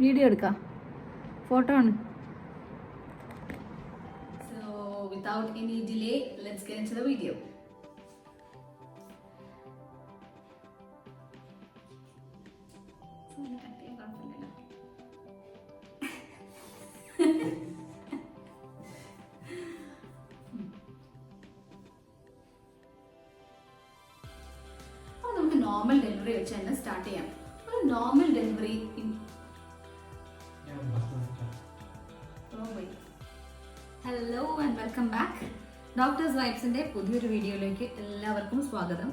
Video എടുക്കാം, photo ആണ്. So without any delay, let's get into the video. അപ്പോൾ നമുക്ക് നോർമൽ ഡെലിവറി വെച്ച് തന്നെ സ്റ്റാർട്ട് ചെയ്യാം. ഒരു normal delivery hello and welcome back. Doctors വൈബ്സിന്റെ പുതിയൊരു വീഡിയോയിലേക്ക് എല്ലാവർക്കും സ്വാഗതം.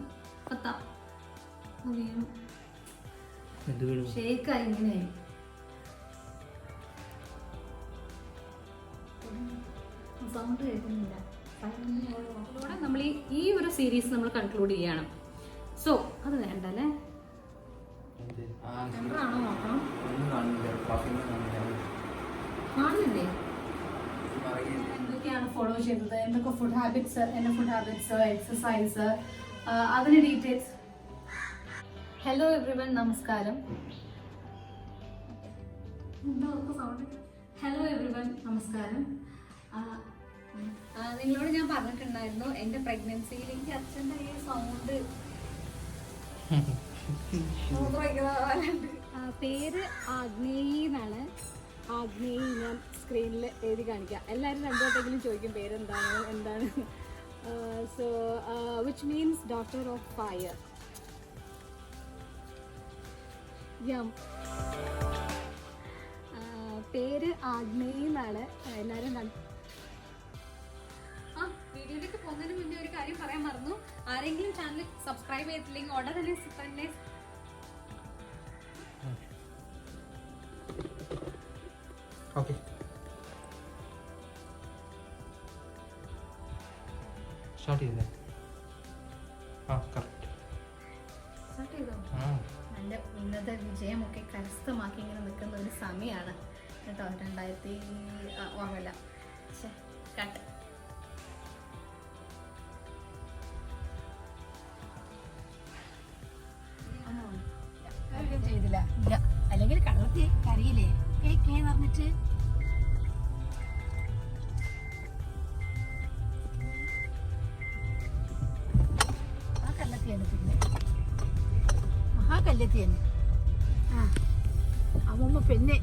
ഷേക്കായി ഇങ്ങനെയായി. സൗണ്ട് കേൾക്കുന്നില്ല. അതിലൂടെ നമ്മൾ ഈ ഒരു സീരീസ് നമ്മൾ കൺക്ലൂഡ് ചെയ്യണം. സോ അത് വേണ്ട അല്ലേ? ആണോ നോക്കണം. കാണുന്നില്ലേ എന്തൊക്കെയാണ് ഫോളോ ചെയ്തത്, എന്തൊക്കെ ഫുഡ് ഹാബിറ്റ്സ്, എക്സസൈസ്, അതിന് ഡീറ്റെയിൽസ്. ഹലോ എവ്രിവൺ, നമസ്കാരം. ഹലോ എവ്രിവൺ, നമസ്കാരം. നിങ്ങളോട് ഞാൻ പറഞ്ഞിട്ടുണ്ടായിരുന്നു എൻ്റെ പ്രഗ്നൻസിയിൽ എനിക്ക് അച്ഛൻ്റെ ഈ സൗണ്ട് പേര് ആഗ്നേയി എന്നാണ്. ആഗ്നേയി ഞാൻ സ്ക്രീനിൽ എഴുതി കാണിക്കാം. എല്ലാവരും രണ്ടുവട്ടെങ്കിലും ചോദിക്കും എന്താണ്. So which means daughter of fire. പേര് ആഗ്നേയി എന്നാണ്. എല്ലാവരും വീഡിയോയിലേക്ക് പോകുന്നതിന് മുന്നേ ഒരു കാര്യം പറയാൻ മറന്നു. ആരെങ്കിലും ചാനൽ സബ്സ്ക്രൈബ് ചെയ്തിട്ടില്ലെങ്കിൽ ഉടനെ തന്നെ ഓക്കെ സ്റ്റാർട്ട് ചെയ്തേ. സ്റ്റാർട്ട് ചെയ്തോ? നല്ല ഉന്നത വിജയമൊക്കെ കരസ്ഥമാക്കി ഇങ്ങനെ നിൽക്കുന്ന ഒരു സമയമാണ് കേട്ടോ. 2000 വാങ്ങല കട്ട്. ചെയ്തില്ല, ഇല്ല. അല്ലെങ്കിൽ കള്ളത്തി കരിയില്ലേ കേക്കേ പറഞ്ഞിട്ട്. ആ കല്ലത്തിയാണ് പിന്നെ മഹാകല്ലത്തിയാണ്. അമ്മമ്മ പെണ്ണെ